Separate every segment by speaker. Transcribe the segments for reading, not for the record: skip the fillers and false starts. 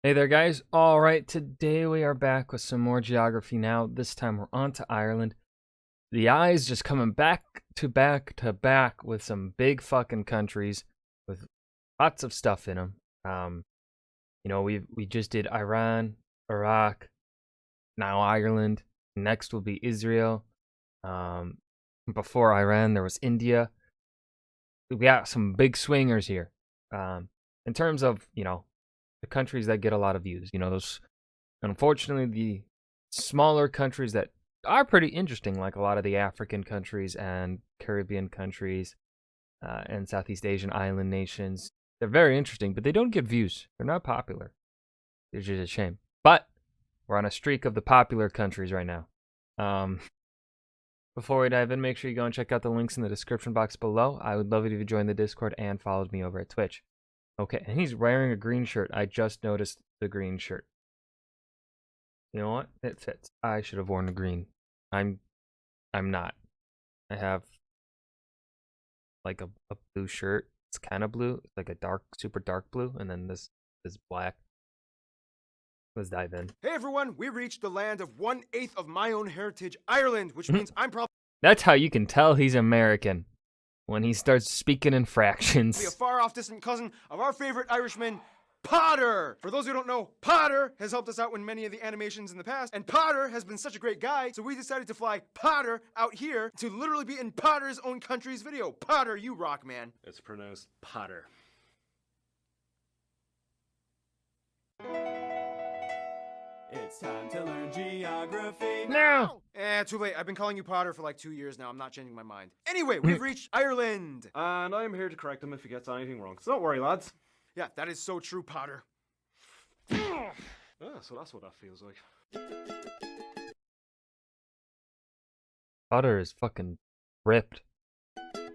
Speaker 1: Hey there, guys. All right, today we are back with some more geography now. This time we're on to Ireland. The eyes just coming back to back with some big fucking countries with lots of stuff in them. We just did Iran, Iraq, now Ireland. Next will be Israel. Um, Before Iran, there was India. We got some big swingers here. In terms of the countries that get a lot of views. Those unfortunately the smaller countries that are pretty interesting, like a lot of the African countries and Caribbean countries and Southeast Asian island nations. They're very interesting, but they don't get views. They're not popular. It's just a shame. But we're on a streak of the popular countries right now. Um, Before we dive in, make sure you go and check out the links in the description box below. I would love it if you joined the Discord and followed me over at Twitch. Okay, and he's wearing a green shirt. I just noticed the green shirt. You know what? It fits. I should have worn the green. I'm not. I have like a blue shirt. It's kind of blue. It's like a dark, super dark blue, and then this is black. Let's dive in.
Speaker 2: Hey everyone, we reached the land of 1/8 of my own heritage, Ireland, which means I'm probably
Speaker 1: That's how you can tell he's American. When he starts speaking in fractions.
Speaker 2: a far-off distant cousin of our favorite Irishman, Potter! For those who don't know, Potter has helped us out in many of the animations in the past, and Potter has been such a great guy, so we decided to fly Potter out here to literally be in Potter's own country's video. Potter, you rock, man.
Speaker 3: It's pronounced Potter.
Speaker 4: It's time to learn geography.
Speaker 1: No!
Speaker 2: Too late. I've been calling you Potter for like 2 years now. I'm not changing my mind. Anyway, we've reached Ireland.
Speaker 3: And I'm here to correct him if he gets anything wrong. So don't worry, lads.
Speaker 2: Yeah, that is so true, Potter.
Speaker 3: Ah, so that's what that feels like.
Speaker 1: Potter is fucking ripped.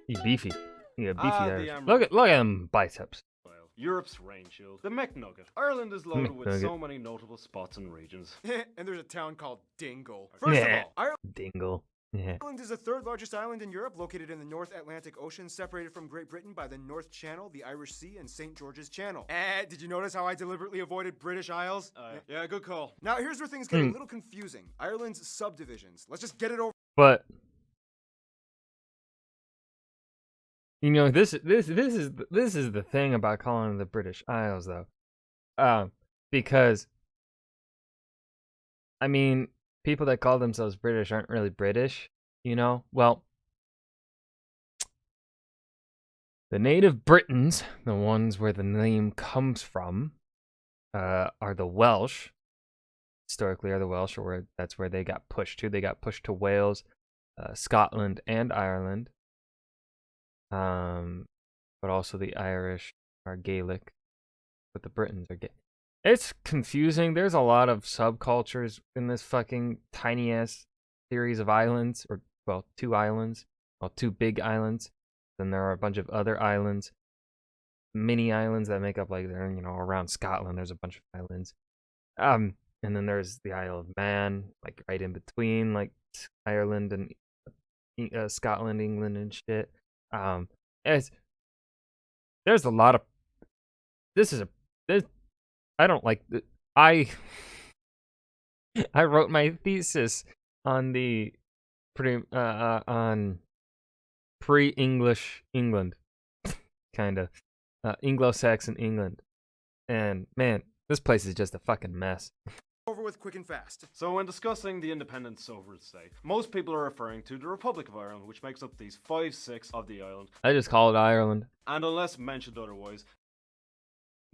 Speaker 1: He's beefy. He's a beefy
Speaker 3: Ah, the
Speaker 1: Irish.
Speaker 3: Emerald.
Speaker 1: Look at him biceps.
Speaker 3: Well, Europe's rain shield, the McNugget. Ireland is loaded with
Speaker 1: McNugget.
Speaker 3: so many notable spots and regions.
Speaker 2: And there's a town called Dingle. First of
Speaker 1: Yeah.
Speaker 2: all,
Speaker 1: Dingle. Yeah.
Speaker 2: Ireland is the third largest island in Europe, located in the North Atlantic Ocean, separated from Great Britain by the North Channel, the Irish Sea, and St. George's Channel. Did you notice how I deliberately avoided British Isles? Yeah, good call. Now, here's where things get a little confusing. Ireland's subdivisions. Let's just get it over.
Speaker 1: But this is the thing about calling the British Isles, though, because I mean, people that call themselves British aren't really British, Well, the native Britons, the ones where the name comes from, are the Welsh. Historically, are the Welsh, or that's where they got pushed to. They got pushed to Wales, Scotland, and Ireland. But also the Irish are Gaelic, but the Britons are gay. It's confusing. There's a lot of subcultures in this fucking tiny ass series of islands, or well, two big islands. Then there are a bunch of other islands, mini islands that make up like they're around Scotland. There's a bunch of islands, and then there's the Isle of Man, like right in between, like Ireland and Scotland, England, and shit. There's a lot of this. I don't like I wrote my thesis on the on pre-English England, kind of Anglo-Saxon England, and man, this place is just a fucking mess.
Speaker 2: Over with quick and fast.
Speaker 3: So when discussing the independence sovereign state, most people are referring to the Republic of Ireland, which makes up these 5/6 of the island.
Speaker 1: I just call it Ireland.
Speaker 3: And unless mentioned otherwise,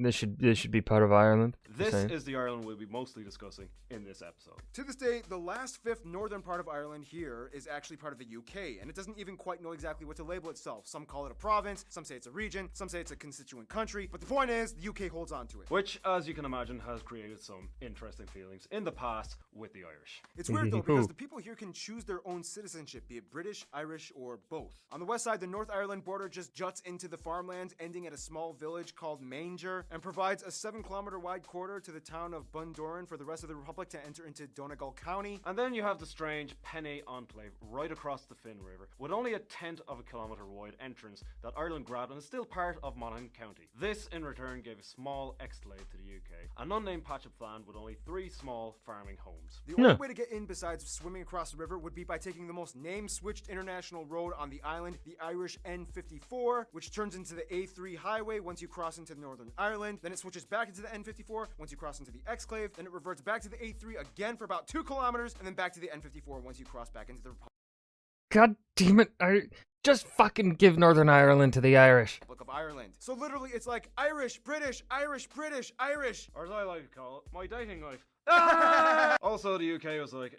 Speaker 1: This should be part of Ireland.
Speaker 3: this
Speaker 1: saying.
Speaker 3: is the Ireland we'll be mostly discussing in this episode.
Speaker 2: To this day, the last fifth northern part of Ireland here is actually part of the UK, and it doesn't even quite know exactly what to label itself. Some call it a province, some say it's a region, some say it's a constituent country, but the point is, the UK holds on to it.
Speaker 3: Which, as you can imagine, has created some interesting feelings in the past with the Irish.
Speaker 2: It's weird though, because the people here can choose their own citizenship, be it British, Irish, or both. On the west side, the North Ireland border just juts into the farmlands, ending at a small village called Manger, and provides a 7-kilometer wide corridor border to the town of Bundoran for the rest of the Republic to enter into Donegal County.
Speaker 3: And then you have the strange Penny Enclave right across the Finn River, with only 1/10 of a kilometre wide entrance that Ireland grabbed and is still part of Monaghan County. This, in return, gave a small exclave to the UK, an unnamed patch of land with only 3 small farming homes.
Speaker 2: The only way to get in besides swimming across the river would be by taking the most name-switched international road on the island, the Irish N54, which turns into the A3 highway once you cross into Northern Ireland. Then it switches back into the N54 once you cross into the exclave. Then it reverts back to the A3 again for about 2 kilometers, and then back to the N54 once you cross back into the
Speaker 1: God damn it. Just fucking give Northern Ireland to the Irish.
Speaker 2: Republic of Ireland. So literally it's like Irish, British, Irish, British, Irish.
Speaker 3: Or as I like to call it, my dating life. Also, the UK was like,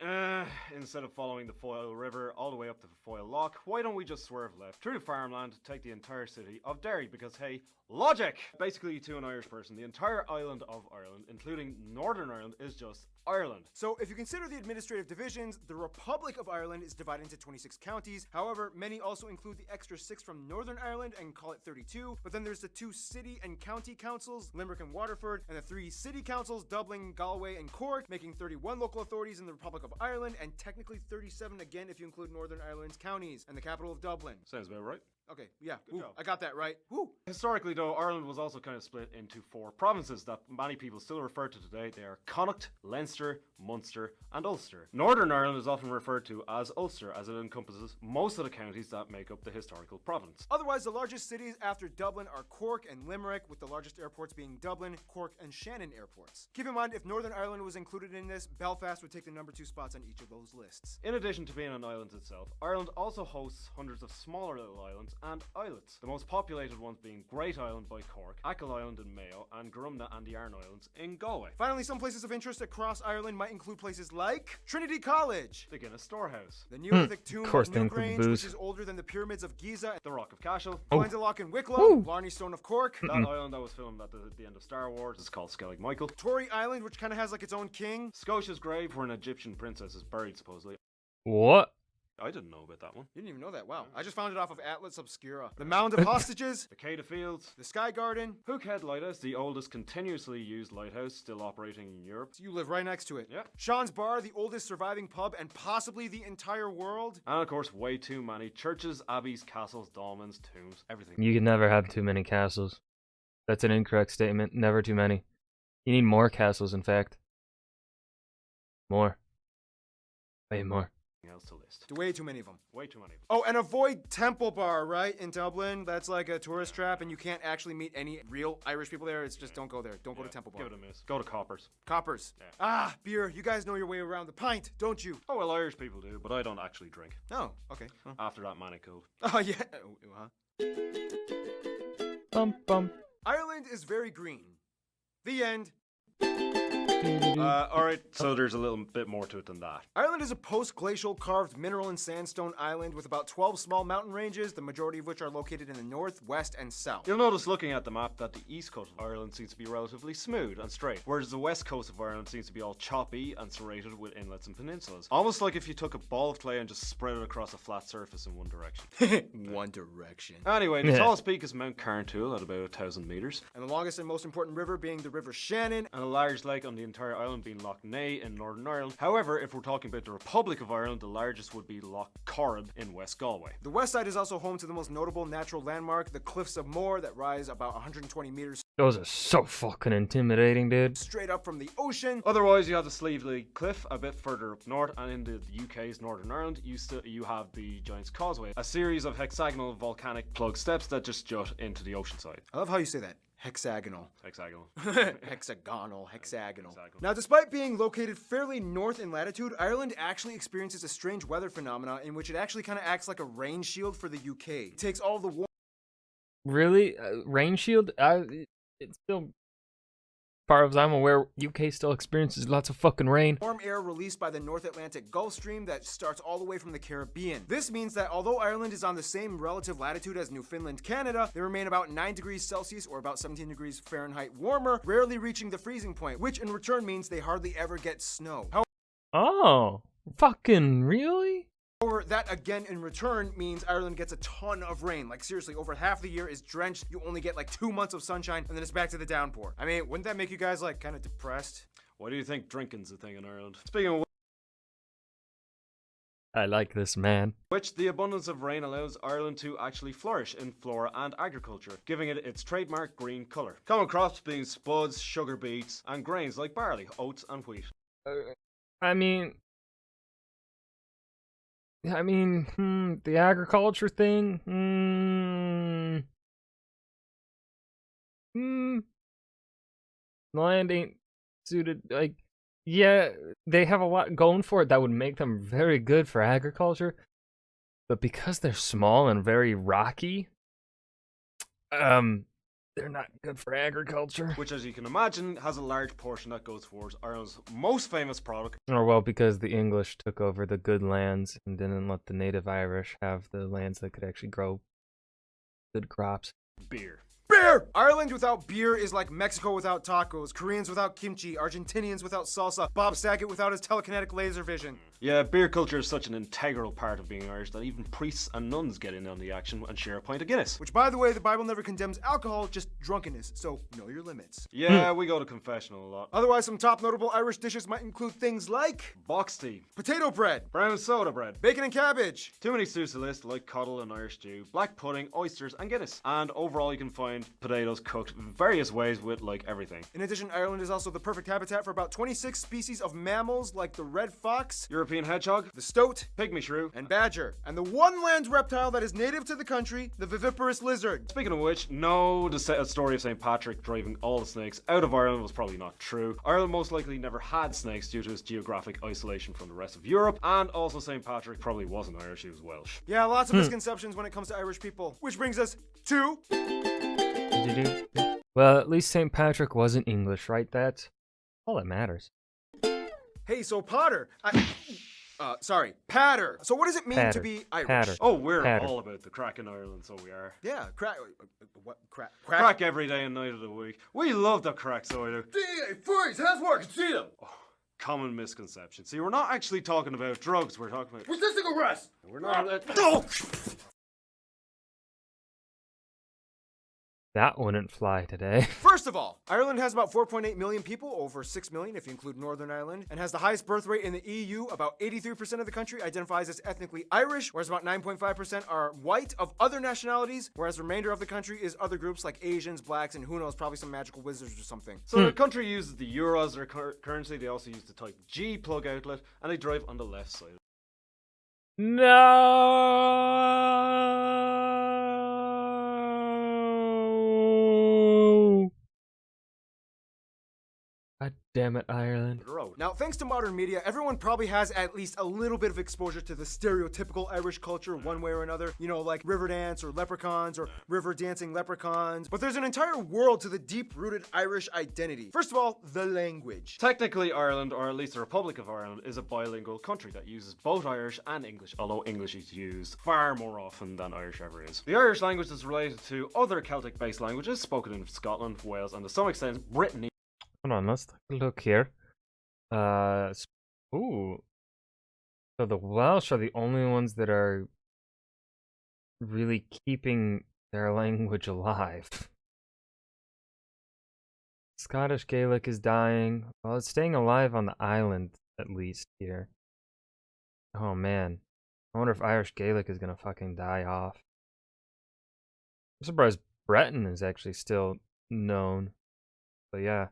Speaker 3: instead of following the Foyle River all the way up to the Foyle Loch, why don't we just swerve left through farmland to take the entire city of Derry? Because hey, logic! Basically, to an Irish person, the entire island of Ireland, including Northern Ireland, is just Ireland.
Speaker 2: So if you consider the administrative divisions, the Republic of Ireland is divided into 26 counties. However, many also include the extra 6 from Northern Ireland and call it 32. But then there's the 2 city and county councils, Limerick and Waterford, and the 3 city councils, Dublin, Galway, and Cork, making 31 local authorities in the Republic of Ireland, and technically 37 again if you include Northern Ireland's counties, and the capital of Dublin.
Speaker 3: Sounds about right.
Speaker 2: Okay, yeah,
Speaker 3: Good job.
Speaker 2: I got that right. Woo.
Speaker 3: Historically, though, Ireland was also kind of split into 4 provinces that many people still refer to today. They are Connacht, Leinster, Munster, and Ulster. Northern Ireland is often referred to as Ulster, as it encompasses most of the counties that make up the historical province.
Speaker 2: Otherwise, the largest cities after Dublin are Cork and Limerick, with the largest airports being Dublin, Cork, and Shannon airports. Keep in mind, if Northern Ireland was included in this, Belfast would take the number 2 spots on each of those lists.
Speaker 3: In addition to being an island itself, Ireland also hosts hundreds of smaller little islands and islets. The most populated ones being Great Island by Cork, Achill Island in Mayo, and Grumna and the Arn Islands in Galway.
Speaker 2: Finally, some places of interest across Ireland might include places like Trinity College,
Speaker 3: The Guinness Storehouse,
Speaker 2: the Neolithic tomb
Speaker 1: course
Speaker 2: of
Speaker 1: they include
Speaker 2: Newgrange,
Speaker 1: booze.
Speaker 2: which is older than the pyramids of Giza,
Speaker 3: the Rock of Cashel,
Speaker 2: Glendalough in Wicklow,
Speaker 1: Woo.
Speaker 2: Blarney Stone of Cork,
Speaker 3: that island that was filmed at the end of Star Wars is called Skellig Michael,
Speaker 2: Tory Island, which kind of has like its own king.
Speaker 3: Scotia's grave where an Egyptian princess is buried supposedly.
Speaker 1: What?
Speaker 3: I didn't know about that one.
Speaker 2: You didn't even know that. Wow. I just found it off of Atlas Obscura. The Mound of Hostages,
Speaker 3: The Cade of Fields,
Speaker 2: the Sky Garden.
Speaker 3: Hookhead Lighthouse, the oldest continuously used lighthouse still operating in Europe.
Speaker 2: You live right next to it.
Speaker 3: Yeah.
Speaker 2: Sean's Bar, the oldest surviving pub and possibly the entire world.
Speaker 3: And of course, way too many churches, abbeys, castles, dolmens, tombs, everything.
Speaker 1: You can never have too many castles. That's an incorrect statement. Never too many. You need more castles, in fact. More. Way more.
Speaker 3: Else to list.
Speaker 2: Way too many of them.
Speaker 3: Way too many.
Speaker 2: Oh, and avoid Temple Bar, right? In Dublin. That's like a tourist trap, and you can't actually meet any real Irish people there. It's just don't go there. Don't go to Temple Bar.
Speaker 3: Give it a miss. Go to Coppers.
Speaker 2: Coppers.
Speaker 3: Yeah.
Speaker 2: Ah, beer. You guys know your way around the pint, don't you?
Speaker 3: Oh, well, Irish people do, but I don't actually drink.
Speaker 2: Oh, okay. Huh.
Speaker 3: After that manic cold.
Speaker 2: Oh, yeah. Huh?
Speaker 1: Bum bum.
Speaker 2: Ireland is very green. The end.
Speaker 3: Alright, so there's a little bit more to it than that.
Speaker 2: Ireland is a post-glacial carved mineral and sandstone island with about 12 small mountain ranges, the majority of which are located in the north, west, and south.
Speaker 3: You'll notice looking at the map that the east coast of Ireland seems to be relatively smooth and straight, whereas the west coast of Ireland seems to be all choppy and serrated with inlets and peninsulas. Almost like if you took a ball of clay and just spread it across a flat surface in one direction.
Speaker 2: One direction.
Speaker 3: Anyway, the
Speaker 1: Yeah.
Speaker 3: tallest peak is Mount Carntool at about 1,000 meters,
Speaker 2: And the longest and most important river being the River Shannon.
Speaker 3: and a large lake on the entire island being Loch Ney in Northern Ireland. However, if we're talking about the Republic of Ireland, the largest would be Loch Corrib in West Galway.
Speaker 2: The west side is also home to the most notable natural landmark, the Cliffs of Moher, that rise about 120 meters
Speaker 1: Those are so fucking intimidating, dude.
Speaker 2: straight up from the ocean.
Speaker 3: Otherwise, you have the Sleevely Cliff a bit further up north, and in the UK's Northern Ireland, you have the Giant's Causeway, a series of hexagonal volcanic plug steps that just jut into the ocean side.
Speaker 2: I love how you say that. Hexagonal.
Speaker 3: Hexagonal.
Speaker 2: Hexagonal.
Speaker 3: Hexagonal.
Speaker 2: Now, despite being located fairly north in latitude, Ireland actually experiences a strange weather phenomena in which it actually kind of acts like a rain shield for the UK. It takes all the warm
Speaker 1: Really? Rain shield? It's still, as far as I'm aware, UK still experiences lots of fucking rain.
Speaker 2: air released by the North Atlantic Gulf Stream that starts all the way from the Caribbean. This means that although Ireland is on the same relative latitude as Newfoundland, Canada, they remain about 9 degrees Celsius or about 17 degrees Fahrenheit warmer, rarely reaching the freezing point, which in return means they hardly ever get snow.
Speaker 1: Oh, fucking really?
Speaker 2: However, that again in return means Ireland gets a ton of rain. Like seriously, over half the year is drenched. You only get like 2 months of sunshine and then it's back to the downpour. I mean, wouldn't that make you guys like kind of depressed?
Speaker 3: Why do you think drinking's a thing in Ireland? Speaking of
Speaker 1: I like this man.
Speaker 3: which, the abundance of rain allows Ireland to actually flourish in flora and agriculture, giving it its trademark green colour. Common crops being spuds, sugar beets, and grains like barley, oats, and wheat.
Speaker 1: I mean, the agriculture thing. Land ain't suited. Like, yeah, they have a lot going for it that would make them very good for agriculture, but because they're small and very rocky, they're not good for agriculture.
Speaker 3: Which, as you can imagine, has a large portion that goes towards Ireland's most famous product,
Speaker 1: Or well, because the English took over the good lands and didn't let the native Irish have the lands that could actually grow good crops.
Speaker 3: beer.
Speaker 2: Beer! Ireland without beer is like Mexico without tacos, Koreans without kimchi, Argentinians without salsa, Bob Saget without his telekinetic laser vision.
Speaker 3: Yeah, beer culture is such an integral part of being Irish that even priests and nuns get in on the action and share a pint of Guinness.
Speaker 2: Which, by the way, the Bible never condemns alcohol, just drunkenness, so know your limits.
Speaker 3: Yeah, we go to confessional a lot.
Speaker 2: Otherwise, some top notable Irish dishes might include things like
Speaker 3: Box tea,
Speaker 2: potato bread,
Speaker 3: brown soda bread,
Speaker 2: bacon and cabbage,
Speaker 3: too many stews to list like coddle and Irish stew, black pudding, oysters, and Guinness. And overall, you can find potatoes cooked various ways with like everything.
Speaker 2: In addition, Ireland is also the perfect habitat for about 26 species of mammals like the red fox,
Speaker 3: European hedgehog,
Speaker 2: the stoat,
Speaker 3: pygmy shrew,
Speaker 2: and badger, and the one land reptile that is native to the country, the viviparous lizard.
Speaker 3: Speaking of which, no, the story of St. Patrick driving all the snakes out of Ireland was probably not true. Ireland most likely never had snakes due to its geographic isolation from the rest of Europe, and also St. Patrick probably wasn't Irish, he was Welsh.
Speaker 2: Yeah, lots of misconceptions when it comes to Irish people. Which brings us to...
Speaker 1: Well, at least St. Patrick wasn't English, right? That's all that matters.
Speaker 2: Hey, so Potter, sorry, Patter. So what does it mean
Speaker 1: Patter.
Speaker 2: to be Irish?
Speaker 1: Patter.
Speaker 3: Oh, we're
Speaker 1: Patter.
Speaker 3: all about the crack in Ireland, so we are.
Speaker 2: Yeah, crack. What? Crack?
Speaker 3: Crack every day and night of the week. We love the crack, so I do.
Speaker 2: DA, freeze! Hands work! See them!
Speaker 3: Common misconception. See, we're not actually talking about drugs, we're talking about...
Speaker 2: Resisting arrest!
Speaker 3: We're not...
Speaker 1: That wouldn't fly today.
Speaker 2: First of all, Ireland has about 4.8 million people, over 6 million if you include Northern Ireland, and has the highest birth rate in the EU. About 83% of the country identifies as ethnically Irish, whereas about 9.5% are white of other nationalities, whereas the remainder of the country is other groups like Asians, blacks, and who knows, probably some magical wizards or something.
Speaker 3: So the country uses the euro as their currency, they also use the Type G plug outlet, and they drive on the left side.
Speaker 1: No. God damn it, Ireland.
Speaker 3: The road.
Speaker 2: Now, thanks to modern media, everyone probably has at least a little bit of exposure to the stereotypical Irish culture one way or another. You know, like Riverdance or Leprechauns or river dancing leprechauns. But there's an entire world to the deep-rooted Irish identity. First of all, the language.
Speaker 3: Technically, Ireland, or at least the Republic of Ireland, is a bilingual country that uses both Irish and English, although English is used far more often than Irish ever is. The Irish language is related to other Celtic-based languages spoken in Scotland, Wales, and to some extent Britain.
Speaker 1: Hold on, let's take a look here. Ooh. So the Welsh are the only ones that are really keeping their language alive. Scottish Gaelic is dying. Well, it's staying alive on the island, at least, here. Oh, man. I wonder if Irish Gaelic is gonna fucking die off. I'm surprised Breton is actually still known. But yeah.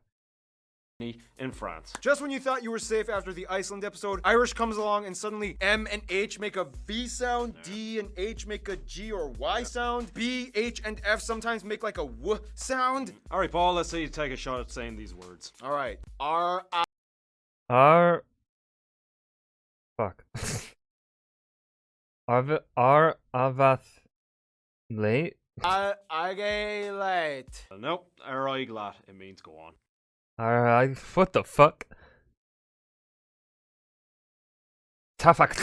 Speaker 3: In France.
Speaker 2: Just when you thought you were safe after the Iceland episode, Irish comes along and suddenly M and H make a V sound, D and H make a G or Y sound, B, H, and F sometimes make like a W sound.
Speaker 3: Alright, Paul, let's see you take a shot at saying these words.
Speaker 2: Alright, R, I,
Speaker 1: R. Fuck. R. Avath. Late?
Speaker 2: Late.
Speaker 3: Nope, Ariglat, it means go on.
Speaker 1: Alright, what the fuck? Tafak.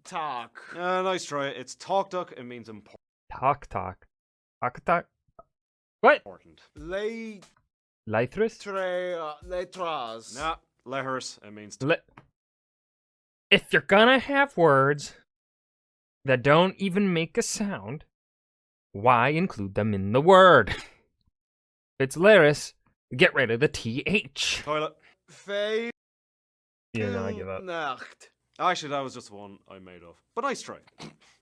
Speaker 2: Talk.
Speaker 3: Nice try. It's talk duck, it means important.
Speaker 1: Talk. What?
Speaker 2: Letras.
Speaker 1: Lythris?
Speaker 2: Letras.
Speaker 3: Nah, lehers, it means
Speaker 1: if you're gonna have words that don't even make a sound, why include them in the word? It's Laris. Get rid of the TH.
Speaker 3: Toilet.
Speaker 2: Fey.
Speaker 1: Yeah, no, I give up.
Speaker 2: Nacht.
Speaker 3: Actually, that was just one I made up. But nice try.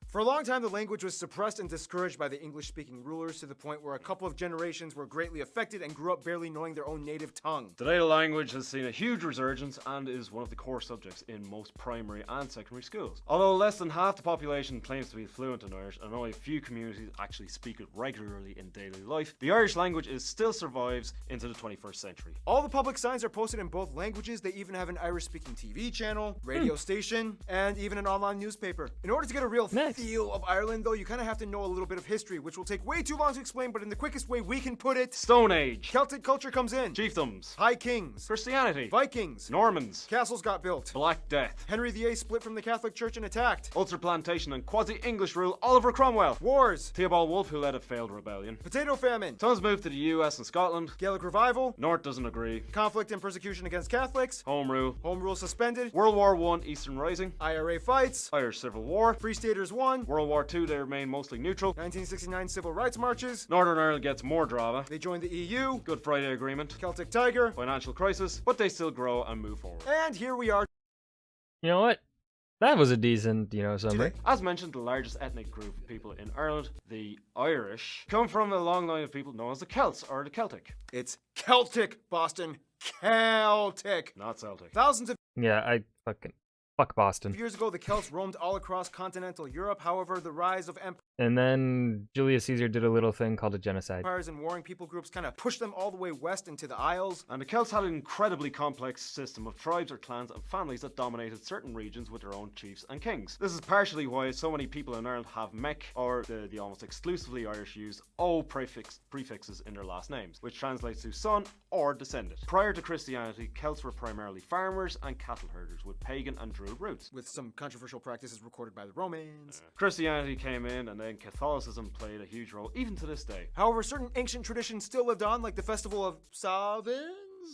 Speaker 2: For a long time, the language was suppressed and discouraged by the English-speaking rulers to the point where a couple of generations were greatly affected and grew up barely knowing their own native tongue.
Speaker 3: Today, the language has seen a huge resurgence and is one of the core subjects in most primary and secondary schools. Although less than half the population claims to be fluent in Irish and only a few communities actually speak it regularly in daily life, the Irish language still survives into the 21st century.
Speaker 2: All the public signs are posted in both languages. They even have an Irish-speaking TV channel, radio station, and even an online newspaper. In order to get a real
Speaker 1: Nice.
Speaker 2: feel of Ireland, though, you kind of have to know a little bit of history, which will take way too long to explain, but in the quickest way we can put it,
Speaker 3: Stone Age.
Speaker 2: Celtic culture comes in.
Speaker 3: Chiefdoms.
Speaker 2: High Kings.
Speaker 3: Christianity.
Speaker 2: Vikings.
Speaker 3: Normans.
Speaker 2: Castles got built.
Speaker 3: Black Death.
Speaker 2: Henry VIII split from the Catholic Church and attacked.
Speaker 3: Ulster Plantation and quasi-English rule Oliver Cromwell.
Speaker 2: Wars.
Speaker 3: Theobald Wolfe, who led a failed rebellion.
Speaker 2: Potato famine.
Speaker 3: Sons moved to the US and Scotland.
Speaker 2: Gaelic revival.
Speaker 3: North doesn't agree.
Speaker 2: Conflict and persecution against Catholics.
Speaker 3: Home rule.
Speaker 2: Home rule suspended.
Speaker 3: World War I, Eastern Rising.
Speaker 2: IRA fights.
Speaker 3: Irish Civil War.
Speaker 2: Free Staters won.
Speaker 3: World War II, they remain mostly neutral.
Speaker 2: 1969 civil rights marches.
Speaker 3: Northern Ireland gets more drama.
Speaker 2: They joined the EU.
Speaker 3: Good Friday Agreement.
Speaker 2: Celtic Tiger.
Speaker 3: Financial crisis, but they still grow and move forward.
Speaker 2: And here we are
Speaker 1: You know what? That was a decent, summary.
Speaker 2: today.
Speaker 3: As mentioned, the largest ethnic group of people in Ireland, the Irish, come from a long line of people known as the Celts or the Celtic.
Speaker 2: It's Celtic, Boston. Celtic.
Speaker 3: Not Celtic.
Speaker 2: Thousands of
Speaker 1: Yeah, fuck Boston.
Speaker 2: years ago, the Celts roamed all across continental Europe. However, the rise of
Speaker 1: And then Julius Caesar did a little thing called a genocide.
Speaker 2: empires and warring people groups kind of pushed them all the way west into the Isles.
Speaker 3: And the Celts had an incredibly complex system of tribes or clans and families that dominated certain regions with their own chiefs and kings. This is partially why so many people in Ireland have Mech, or the almost exclusively Irish used O prefixes in their last names, which translates to son or descendant. Prior to Christianity, Celts were primarily farmers and cattle herders with pagan and Druid roots.
Speaker 2: With some controversial practices recorded by the Romans.
Speaker 3: Christianity came in and then Catholicism played a huge role even to this day.
Speaker 2: However, certain ancient traditions still lived on, like the festival of Samhain.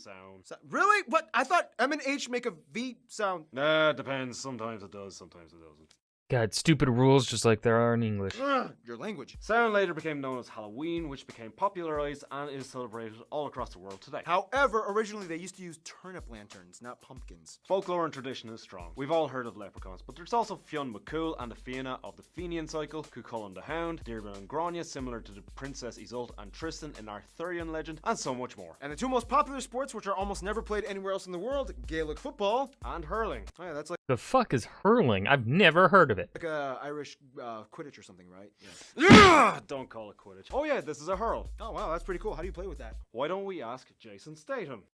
Speaker 3: Sound.
Speaker 2: Really? What? I thought M and H make a V sound.
Speaker 3: Nah, it depends. Sometimes it does, sometimes it doesn't.
Speaker 1: God, stupid rules just like there are in English.
Speaker 2: Ugh, your language.
Speaker 3: Sound later became known as Halloween, which became popularized and is celebrated all across the world today.
Speaker 2: However, originally they used to use turnip lanterns, not pumpkins.
Speaker 3: Folklore and tradition is strong. We've all heard of leprechauns, but there's also Fionn McCool and the Fianna of the Fenian cycle, Cuchulainn the Hound, Deirdre and Grania, similar to the Princess Isolde and Tristan in Arthurian legend, and so much more.
Speaker 2: And the two most popular sports, which are almost never played anywhere else in the world, Gaelic football.
Speaker 3: And hurling.
Speaker 2: Oh yeah, that's like
Speaker 1: The fuck is hurling? I've never heard of it.
Speaker 2: a Irish Quidditch or something, right? Yeah.
Speaker 3: Yeah! Don't call it Quidditch. Oh yeah, this is a hurl.
Speaker 2: Oh wow, that's pretty cool. How do you play with that?
Speaker 3: Why don't we ask Jason Statham?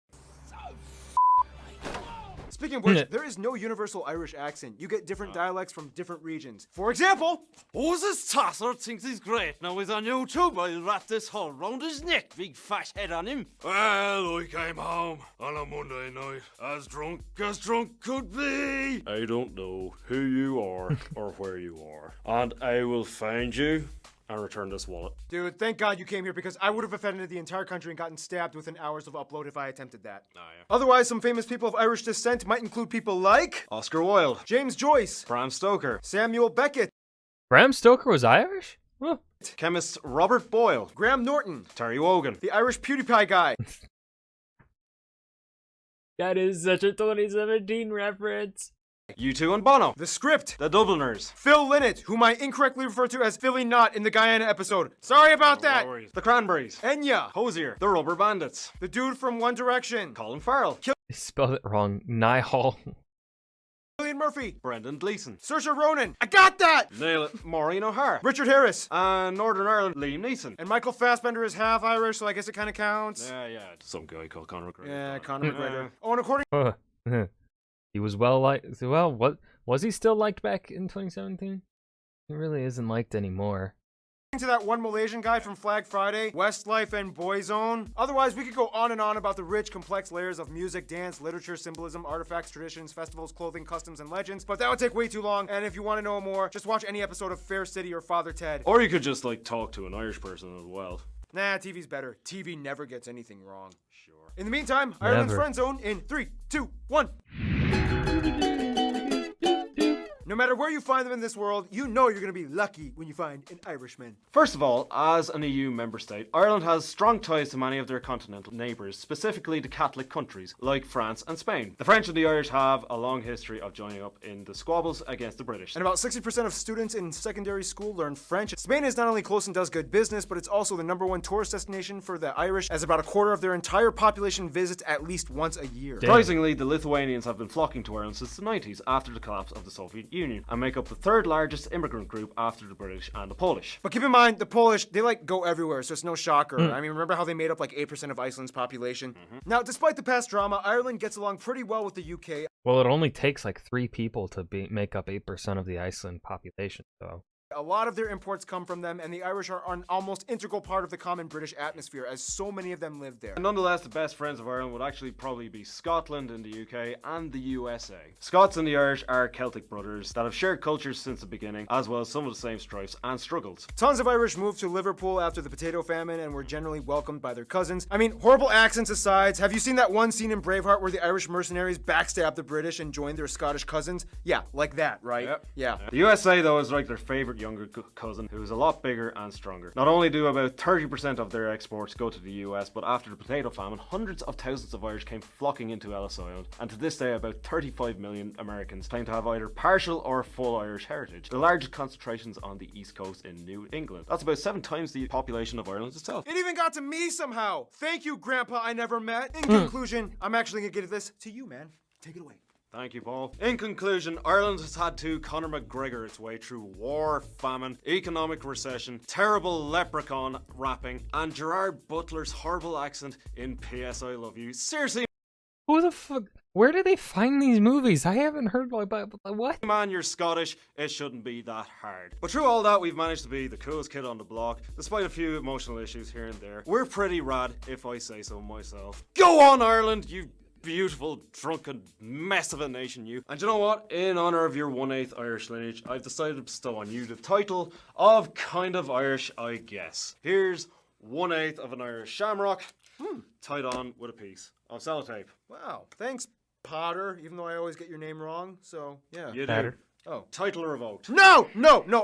Speaker 2: Speaking of which, there is no universal Irish accent. You get different dialects from different regions. For example,
Speaker 5: Oh, this tosser thinks he's great. Now he's on YouTube. I'll wrap this hole round his neck. Big fat head on him.
Speaker 6: Well, I came home on a Monday night as drunk could be. I don't know who you are or where you are, and I will find you and return this wallet.
Speaker 2: dude, thank God you came here because I would have offended the entire country and gotten stabbed within hours of upload if I attempted that.
Speaker 3: Oh, yeah.
Speaker 2: Otherwise, some famous people of Irish descent might include people like
Speaker 3: Oscar Wilde,
Speaker 2: James Joyce,
Speaker 3: Bram Stoker,
Speaker 2: Samuel Beckett,
Speaker 1: Bram Stoker was Irish? Huh.
Speaker 3: chemist Robert Boyle,
Speaker 2: Graham Norton,
Speaker 3: Terry Wogan,
Speaker 2: the Irish PewDiePie guy,
Speaker 1: That is such a 2017 reference.
Speaker 3: U2 and Bono,
Speaker 2: The Script,
Speaker 3: the Dubliners,
Speaker 2: Phil Lynott, whom I incorrectly referred to as Philly Knott in the Guyana episode. Sorry about that.
Speaker 6: No worries.
Speaker 3: the Cranberries,
Speaker 2: Enya,
Speaker 3: Hosier, the Rubber Bandits,
Speaker 2: the dude from One Direction,
Speaker 3: Colin Farrell,
Speaker 1: They spelled it wrong. Nihal.
Speaker 2: Cillian Murphy,
Speaker 3: Brendan Gleeson,
Speaker 2: Saoirse Ronan. I got that.
Speaker 3: Nail it, Maureen O'Hara,
Speaker 2: Richard Harris.
Speaker 3: and Northern Ireland, Liam Neeson.
Speaker 2: And Michael Fassbender is half Irish, so I guess it kind of counts.
Speaker 3: Yeah, some guy called Conor McGregor.
Speaker 2: Yeah, Conor McGregor. Oh, and according
Speaker 1: He was well liked. Well, what was he still liked back in 2017? He really isn't liked anymore.
Speaker 2: to that one Malaysian guy from Flag Friday, Westlife and Boyzone. Otherwise, we could go on and on about the rich, complex layers of music, dance, literature, symbolism, artifacts, traditions, festivals, clothing, customs, and legends, but that would take way too long, and if you want to know more, just watch any episode of Fair City or Father Ted.
Speaker 3: Or you could just like talk to an Irish person as well.
Speaker 2: Nah, TV's better. TV never gets anything wrong. Sure. In the meantime, Ireland's
Speaker 1: Never.
Speaker 2: Friend Zone in 3, 2, 1. No matter where you find them in this world, you know you're gonna be lucky when you find an Irishman.
Speaker 3: First of all, as an EU member state, Ireland has strong ties to many of their continental neighbours, specifically the Catholic countries like France and Spain. The French and the Irish have a long history of joining up in the squabbles against the British.
Speaker 2: And about 60% of students in secondary school learn French. Spain is not only close and does good business, but it's also the #1 tourist destination for the Irish, as about a quarter of their entire population visits at least once a year.
Speaker 3: Surprisingly, the Lithuanians have been flocking to Ireland since the 90s after the collapse of the Soviet Union and make up the third largest immigrant group after the British and the Polish.
Speaker 2: But keep in mind, the Polish, they like go everywhere, so it's no shocker. I mean, remember how they made up like 8% of Iceland's population? Now, despite the past drama, Ireland gets along pretty well with the UK.
Speaker 1: Well, it only takes like 3 people to make up 8% of the Iceland population, so.
Speaker 2: A lot of their imports come from them, and the Irish are an almost integral part of the common British atmosphere, as so many of them live there.
Speaker 3: And nonetheless, the best friends of Ireland would actually probably be Scotland in the UK and the USA. Scots and the Irish are Celtic brothers that have shared cultures since the beginning, as well as some of the same strifes and struggles.
Speaker 2: Tons of Irish moved to Liverpool after the potato famine and were generally welcomed by their cousins. I mean, horrible accents aside, have you seen that one scene in Braveheart where the Irish mercenaries backstabbed the British and joined their Scottish cousins? Yeah, like that, right?
Speaker 3: Yep.
Speaker 2: Yeah.
Speaker 3: The USA, though, is like their favourite younger cousin, who is a lot bigger and stronger. Not only do about 30% of their exports go to the US, but after the potato famine, hundreds of thousands of Irish came flocking into Ellis Island, and to this day about 35 million Americans claim to have either partial or full Irish heritage. The largest concentrations on the East Coast in New England. That's about 7 times the population of Ireland itself.
Speaker 2: It even got to me somehow. Thank you, Grandpa I never met. In conclusion, I'm actually gonna give this to you, man. Take it away.
Speaker 3: Thank you, Paul. In conclusion, Ireland has had to Conor McGregor its way through war, famine, economic recession, terrible leprechaun rapping, and Gerard Butler's horrible accent in P.S. I Love You. Seriously,
Speaker 1: Who the fuck? Where do they find these movies? I haven't heard about what?
Speaker 3: man, you're Scottish. It shouldn't be that hard. But through all that, we've managed to be the coolest kid on the block, despite a few emotional issues here and there. We're pretty rad, if I say so myself. Go on, Ireland, you beautiful, drunken mess of a nation, you. And you know what? In honour of your 1/8 Irish lineage, I've decided to bestow on you the title of Kind of Irish, I guess. Here's 1/8 of an Irish shamrock, tied on with a piece of sellotape.
Speaker 2: Wow, thanks, Potter, even though I always get your name wrong, so yeah.
Speaker 3: You do.
Speaker 1: Patter.
Speaker 2: Oh.
Speaker 3: Title revoked.
Speaker 2: No,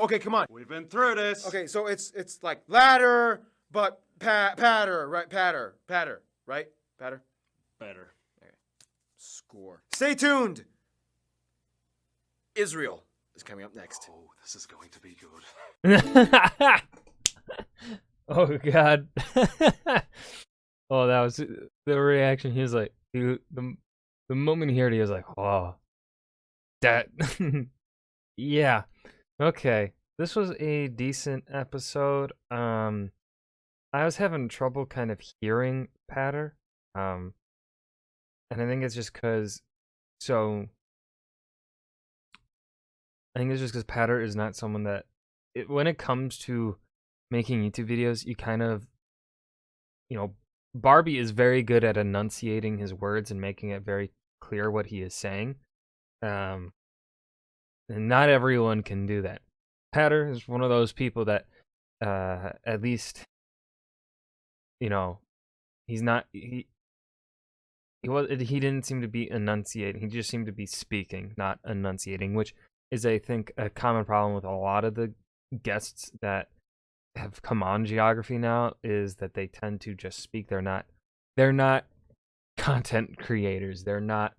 Speaker 2: okay, come on.
Speaker 3: We've been through this.
Speaker 2: Okay, so it's like ladder, but patter, right? Patter, right? Patter?
Speaker 3: Better.
Speaker 2: Score. Stay tuned! Israel is coming up next.
Speaker 3: Oh, this is going to be good.
Speaker 1: Oh god. Oh, that was the reaction. He was like, the moment he heard it, he was like, oh, that. Yeah. Okay. This was a decent episode. I was having trouble kind of hearing Patter. And I think it's just because, Patter is not someone that, when it comes to making YouTube videos, you kind of, Barbie is very good at enunciating his words and making it very clear what he is saying. And not everyone can do that. Patter is one of those people that, at least, he's not, he didn't seem to be enunciating. He just seemed to be speaking, not enunciating, which is, I think, a common problem with a lot of the guests that have come on Geography now, is that they tend to just speak. They're not content creators. They're not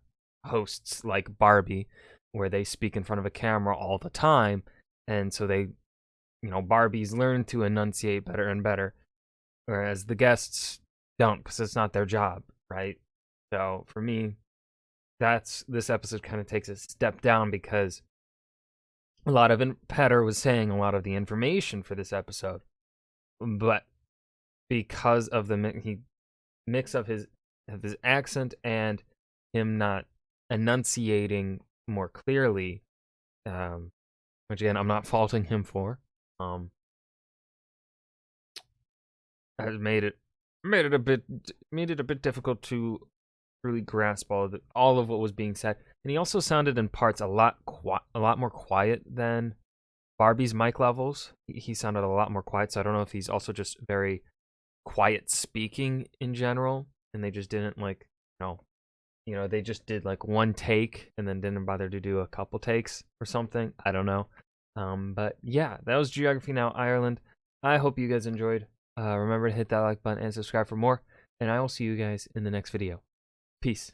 Speaker 1: hosts like Barbie, where they speak in front of a camera all the time. And so they, Barbies learn to enunciate better and better, whereas the guests don't, because it's not their job, right? So for me, this episode kind of takes a step down, because a lot of Patter was saying a lot of the information for this episode, but because of the mix of his accent and him not enunciating more clearly, which again I'm not faulting him for, has made it a bit difficult to really grasp all of what was being said. And he also sounded in parts a lot more quiet than Barbie's mic levels. He sounded a lot more quiet, so I don't know if he's also just very quiet speaking in general, and they just didn't you know, they just did like one take and then didn't bother to do a couple takes or something. I don't know. But yeah, that was Geography Now Ireland. I hope you guys enjoyed. Remember to hit that like button and subscribe for more. And I will see you guys in the next video. Peace.